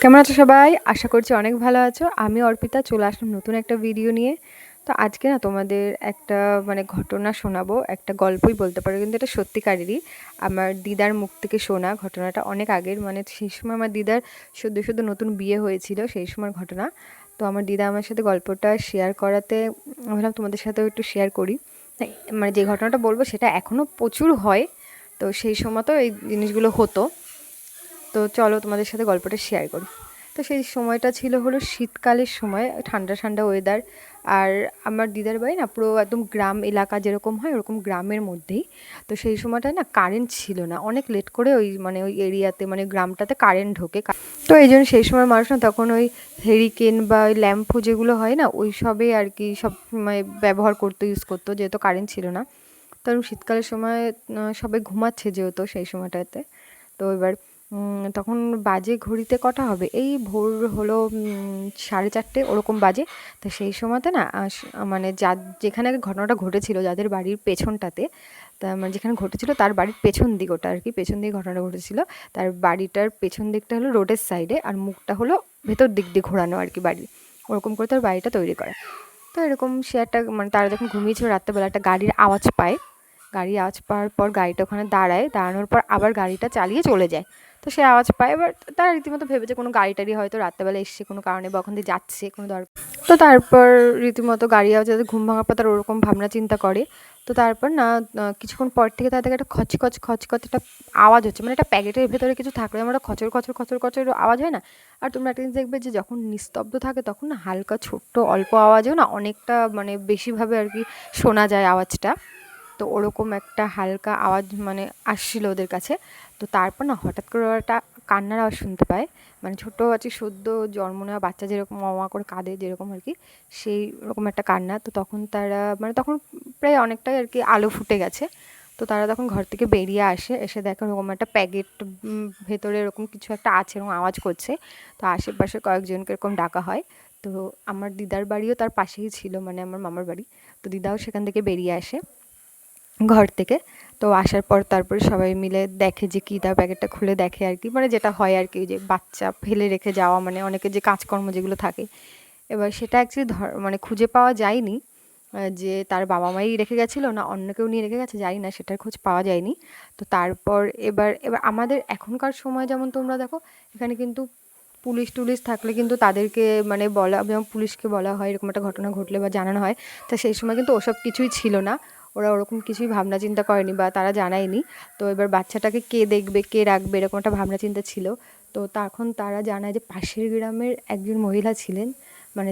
কেমন আছো সবাই? আশা করছি অনেক ভালো আছো। আমি অর্পিতা চলে আসলাম নতুন একটা ভিডিও নিয়ে। তো আজকে না তোমাদের একটা ঘটনা শোনাবো। একটা গল্পই বলতে পারো, কিন্তু এটা সত্যিকারেরই। আমার দিদার মুখ থেকে শোনা ঘটনাটা অনেক আগের, সেই সময় আমার দিদার সদ্য নতুন বিয়ে হয়েছিল, সেই সময়ের ঘটনা। তো আমার দিদা আমার সাথে গল্পটা শেয়ার করাতে ভাবলাম তোমাদের সাথেও একটু শেয়ার করি। তাই যে ঘটনাটা বলবো সেটা এখনও প্রচুর হয়। তো সেই সময় তো এই জিনিসগুলো হতো। তো চলো তোমাদের সাথে গল্পটা শেয়ার করি। তো সেই সময়টা ছিল হলো শীতকালের সময়, ঠান্ডা ঠান্ডা ওয়েদার। আর আমার দিদার বাড়ি না পুরো একদম গ্রাম এলাকা যেরকম হয় ওরকম গ্রামের মধ্যেই। তো সেই সময়টায় না কারেন্ট ছিল না, অনেক লেট করে ওই ওই এরিয়াতে গ্রামটাতে কারেন্ট ঢোকে। তো এই জন্য সেই সময় মানুষ না তখন ওই হেরিকেন বা ওই ল্যাম্পো যেগুলো হয় না ওই সবে আর কি সব ব্যবহার করতো, ইউজ করতো, যেহেতু কারেন্ট ছিল না। তো শীতকালের সময় সবাই ঘুমাচ্ছে যেহেতু সেই সময়টাতে। তো এবার তখন বাজে ঘড়িতে কটা হবে, এই ভোর হলো 4:30 ওরকম বাজে। তো সেই সময়তে না যেখানে ঘটনাটা ঘটেছিল, যাদের বাড়ির পেছনটাতে, তা যেখানে ঘটেছিল তার বাড়ির পেছন দিক, ওটা আর কি পেছন দিকে ঘটনাটা ঘটেছিল। তার বাড়িটার পেছন দিকটা হলো রোডের সাইডে, আর মুখটা হলো ভেতর দিক দিয়ে ঘোরানো আর কি বাড়ি, ওরকম করে তার বাড়িটা তৈরি করা। তো এরকম সে একটা তারা যখন ঘুমিয়েছিল রাত্রেবেলা একটা গাড়ির আওয়াজ পায়। গাড়ি আওয়াজ পাওয়ার পর গাড়িটা ওখানে দাঁড়ায়, দাঁড়ানোর পর আবার গাড়িটা চালিয়ে চলে যায়। তো সে আওয়াজ পায়, এবার তারা রীতিমতো ভেবেছে কোনো গাড়ি টাড়ি হয়তো রাত্রেবেলা এসছে কোনো কারণে বা ওখান দিয়ে যাচ্ছে কোনো দরকার। তো তারপর রীতিমতো গাড়ি আওয়াজ, যাতে ঘুম ভাঙার পর তারা ওরকম ভাবনা চিন্তা করে। তো তারপর না কিছুক্ষণ পর থেকে তাদের একটা খচখচ খচখচ একটা আওয়াজ হচ্ছে, একটা প্যাকেটের ভেতরে কিছু থাকলে আমরা খচর খচর খচর খচর আওয়াজ হয় না। আর তোমরা একটা জিনিস দেখবে যে যখন নিস্তব্ধ থাকে তখন না হালকা ছোট্ট অল্প আওয়াজেও না অনেকটা বেশিভাবে আর কি শোনা যায় আওয়াজটা। তো ওরকম একটা হালকা আওয়াজ আসছিল ওদের কাছে। তো তারপর না হঠাৎ করে ওরা একটা কান্নার আওয়াজ শুনতে পায়। ছোটো আছে সদ্য জন্ম নেওয়া বাচ্চা যেরকম মা করে কাঁদে যেরকম আর কি, সেই রকম একটা কান্না। তো তখন তারা তখন প্রায় অনেকটাই আর কি আলো ফুটে গেছে। তো তারা তখন ঘর থেকে বেরিয়ে আসে, এসে দেখে ওরকম একটা প্যাকেট ভেতরে এরকম কিছু একটা আছে এবং আওয়াজ করছে। তো আশেপাশে কয়েকজনকে এরকম ডাকা হয়। তো আমার দিদার বাড়িও তার পাশেই ছিল, আমার মামার বাড়ি। তো দিদাও সেখান থেকে বেরিয়ে আসে ঘর থেকে। তো আসার পর তারপরে সবাই মিলে দেখে যে কী, তার প্যাকেটটা খুলে দেখে আর কি, যেটা হয় আর কি, যে বাচ্চা ফেলে রেখে যাওয়া, অনেকের যে কাজকর্ম যেগুলো থাকে। এবার সেটা অ্যাকচুয়ালি খুঁজে পাওয়া যায়নি যে তার বাবা মাই রেখে গেছিলো না অন্য কেউ নিয়ে রেখে গেছে, জানি না, সেটার খোঁজ পাওয়া যায়নি। তো তারপর এবার এবার আমাদের এখনকার সময় যেমন তোমরা দেখো এখানে কিন্তু পুলিশ টুলিশ থাকলে কিন্তু তাদেরকে বলা, যেমন পুলিশকে বলা হয় এরকম একটা ঘটনা ঘটলে বা জানানো হয়। তো সেই সময় কিন্তু ওসব কিছুই ছিল না, ওরা ওরকম কিছুই ভাবনা চিন্তা করেনি বা তারা জানায়নি। তো এবার বাচ্চাটাকে কে দেখবে কে রাখবে এরকম একটা ভাবনা চিন্তা ছিল। তো তখন তারা জানায় যে পাশের গ্রামের একজন মহিলা ছিলেন,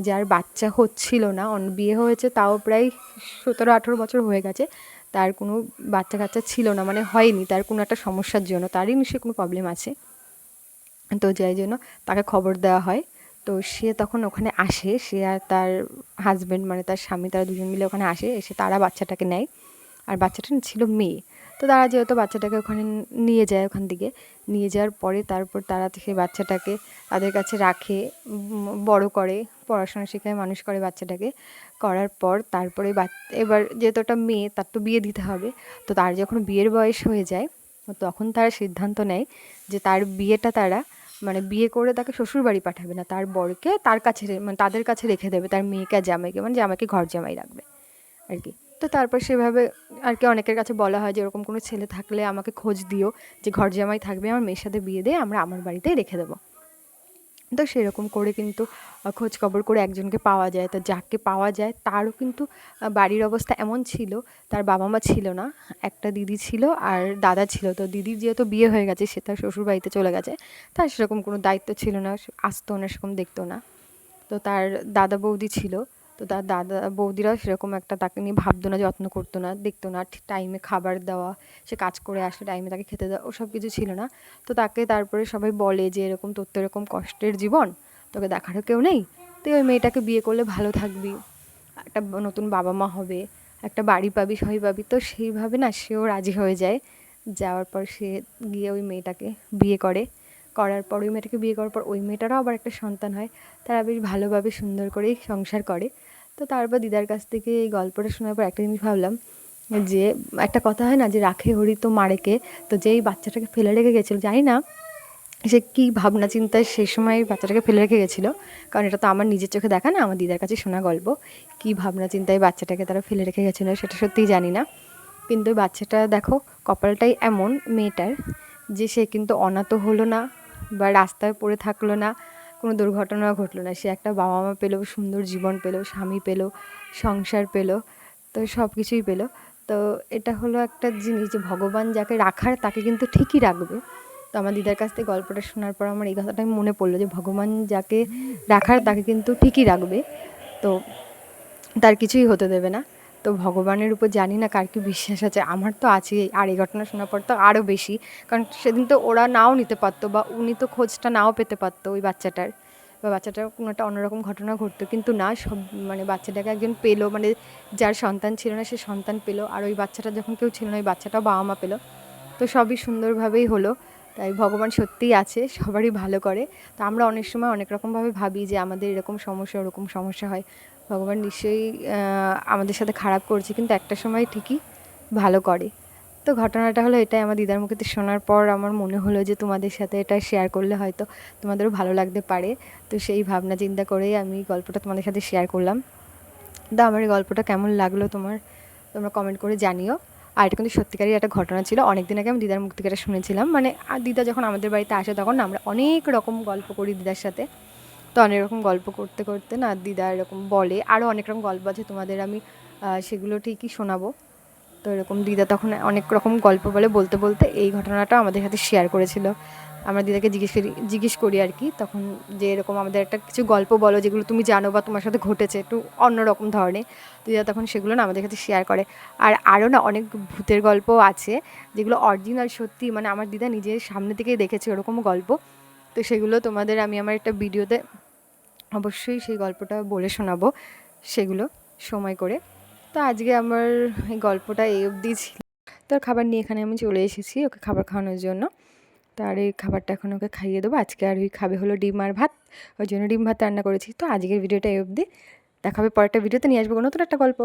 যার বাচ্চা হচ্ছিল না, বিয়ে হয়েছে তাও প্রায় 17-18 বছর হয়ে গেছে, তার কোনো বাচ্চা কাচ্চা ছিল না, হয়নি, তার কোনো একটা সমস্যার জন্য, তারই নিশ্চয়ই কোনো প্রবলেম আছে। তো যাই জন্য তাকে খবর দেওয়া হয়। তো সে তখন ওখানে আসে, সে আর তার হাজব্যান্ড তার স্বামী, তারা দুজন মিলে ওখানে আসে, এসে তারা বাচ্চাটাকে নেয়। আর বাচ্চাটা ছিল মেয়ে। তো তারা যেহেতু বাচ্চাটাকে ওখানে নিয়ে যায়, ওখান থেকে নিয়ে যাওয়ার পরে তারপর তারা সেই বাচ্চাটাকে তাদের কাছে রাখে, বড় করে, পড়াশোনা শেখায়, মানুষ করে বাচ্চাটাকে। করার পর তারপরে এবার যেহেতু একটা মেয়ে, তার তো বিয়ে দিতে হবে। তো তার যখন বিয়ের বয়স হয়ে যায় তখন তারা সিদ্ধান্ত নেয় যে তার বিয়েটা তারা বিয়ে করে তাকে শ্বশুর বাড়ি পাঠাবে না, তার বরকে তার কাছে তাদের কাছে রেখে দেবে, তার মেয়েকে আর জামাইকে, জামাইকে ঘর জামাই রাখবে আর কি। তো তারপর সেভাবে আর কি অনেকের কাছে বলা হয় যে এরকম কোনো ছেলে থাকলে আমাকে খোঁজ দিও, যে ঘর জামাই থাকবে, আমার মেয়ের সাথে বিয়ে দিয়ে আমরা আমার বাড়িতেই রেখে দেবো। তো সেরকম করে কিন্তু খোঁজ খবর করে একজনকে পাওয়া যায়। তো যাকে পাওয়া যায় তারও কিন্তু বাড়ির অবস্থা এমন ছিল, তার বাবা মা ছিল না, একটা দিদি ছিল আর দাদা ছিল। তো দিদির যেহেতু বিয়ে হয়ে গেছে, সে তার শ্বশুর বাড়িতে চলে গেছে, তার সেরকম কোনো দায়িত্ব ছিল না, আসতো না, সেরকম দেখতো না। তো তার দাদা বৌদি ছিল। তো তার দাদা বৌদিরাও সেরকম একটা তাকে নিয়ে ভাবতো না, যত্ন করতো না, দেখতো না, ঠিক টাইমে খাবার দেওয়া, সে কাজ করে আসলে টাইমে তাকে খেতে দেওয়া, ওসব কিছু ছিল না। তো তাকে তারপরে সবাই বলে যে এরকম তোর তো এরকম কষ্টের জীবন, তোকে দেখারও কেউ নেই, তুই ওই মেয়েটাকে বিয়ে করলে ভালো থাকবি, একটা নতুন বাবা মা হবে, একটা বাড়ি পাবি, সবই পাবি। তো সেইভাবে না সেও রাজি হয়ে যায়। যাওয়ার পর সে গিয়ে ওই মেয়েটাকে বিয়ে করে। করার পর ওই মেয়েটাকে বিয়ে করার পর ওই মেয়েটারও আবার একটা সন্তান হয়। তারা বেশ ভালোভাবে সুন্দর করেই সংসার করে। তো তারপর দিদার কাছ থেকে এই গল্পটা শোনার পর একটা জিনিস ভাবলাম, যে একটা কথা হয় না যে রাখে হরি তো মারে কে। তো যেই বাচ্চাটাকে ফেলে রেখে গেছিলো, জানি না সে কী ভাবনা চিন্তায় সেই সময় বাচ্চাটাকে ফেলে রেখে গেছিলো, কারণ এটা তো আমার নিজের চোখে দেখা না, আমার দিদার কাছে শোনা গল্প। কী ভাবনা চিন্তায় বাচ্চাটাকে তারা ফেলে রেখে গেছিলো সেটা সত্যিই জানি না। কিন্তু ওই বাচ্চাটা দেখো কপালটাই এমন মেয়েটার যে সে কিন্তু অনাথ হলো না বা রাস্তায় পড়ে থাকলো না, কোনো দুর্ঘটনা ঘটলো না। সে একটা বাবা মা পেলো, সুন্দর জীবন পেলো, স্বামী পেলো, সংসার পেলো, তো সব কিছুই পেলো। তো এটা হলো একটা জিনিস যে ভগবান যাকে রাখার তাকে কিন্তু ঠিকই রাখবে। তো আমার দিদার কাছ থেকে গল্পটা শোনার পর আমার এই কথাটাই মনে পড়লো যে ভগবান যাকে রাখার তাকে কিন্তু ঠিকই রাখবে, তো তার কিছুই হতে দেবে না। তো ভগবানের উপর জানি না কার কী বিশ্বাস আছে, আমার তো আছেই। আর এই ঘটনা শোনার পর তো আরও বেশি, কারণ সেদিন তো ওরা নাও নিতে পারতো বা উনি তো খোঁজটা নাও পেতে পারতো ওই বাচ্চাটার, বা বাচ্চাটার কোনো একটা অন্যরকম ঘটনা ঘটতো, কিন্তু না, সব মানে বাচ্চাটাকে একজন পেলো, মানে যার সন্তান ছিল না সে সন্তান পেলো, আর ওই বাচ্চাটা যখন কেউ ছিল না ওই বাচ্চাটাও বাবা মা পেলো। তো সবই সুন্দরভাবেই হলো। তাই ভগবান সত্যিই আছে, সবারই ভালো করে। তো আমরা অনেক সময় অনেক রকমভাবে ভাবি যে আমাদের এরকম সমস্যা ওরকম সমস্যা হয়, ভগবান নিশ্চয়ই আমাদের সাথে খারাপ করছে, কিন্তু একটা সময় ঠিকই ভালো করে। তো ঘটনাটা হলো এটাই, আমার দিদার মুখে শোনার পর আমার মনে হলো যে তোমাদের সাথে এটা শেয়ার করলে হয়তো তোমাদেরও ভালো লাগতে পারে। তো সেই ভাবনা চিন্তা করেই আমি গল্পটা তোমাদের সাথে শেয়ার করলাম। তো আমার এই গল্পটা কেমন লাগলো তোমরা কমেন্ট করে জানিও। আর এটা কিন্তু সত্যিকারই একটা ঘটনা ছিল, অনেক দিন আগে আমি দিদার মুখ থেকে এটা শুনেছিলাম। মানে দিদা যখন আমাদের বাড়িতে আসে তখন না আমরা অনেক রকম গল্প করি দিদার সাথে। তো অনেক রকম গল্প করতে করতে না দিদা এরকম বলে, আরও অনেক রকম গল্প আছে তোমাদের আমি সেগুলো ঠিকই শোনাবো। তো এরকম দিদা তখন অনেক রকম গল্প বলতে বলতে এই ঘটনাটা আমাদের সাথে শেয়ার করেছিল। আমরা দিদাকে জিজ্ঞেস করি আর কি তখন, যে এরকম আমাদের একটা কিছু গল্প বলো যেগুলো তুমি জানো বা তোমার সাথে ঘটেছে একটু অন্যরকম ধরনের। দিদা তখন সেগুলো না আমাদের সাথে শেয়ার করে। আর আরও না অনেক ভূতের গল্পও আছে যেগুলো অরিজিনাল সত্যি, মানে আমার দিদা নিজের সামনে থেকেই দেখেছে ওরকম গল্প। তো সেগুলো তোমাদের আমি আমার একটা ভিডিওতে অবশ্যই সেই গল্পটা বলে শোনাবো, সেগুলো সময় করে। তো আজকে আমার এই গল্পটা এই অবধি ছিল। তো খাবার নিয়ে এখানে আমি চলে এসেছি ওকে খাবার খাওয়ানোর জন্য। তো আর এই খাবারটা এখন ওকে খাইয়ে দেবো। আজকে আর ওই খাবে হলো ডিম আর ভাত, ওই জন্য ডিম ভাত রান্না করেছি। তো আজকের ভিডিওটা এই অবধি, দেখা হবে পরেরটা ভিডিওতে, নিয়ে আসবো নতুন একটা গল্প।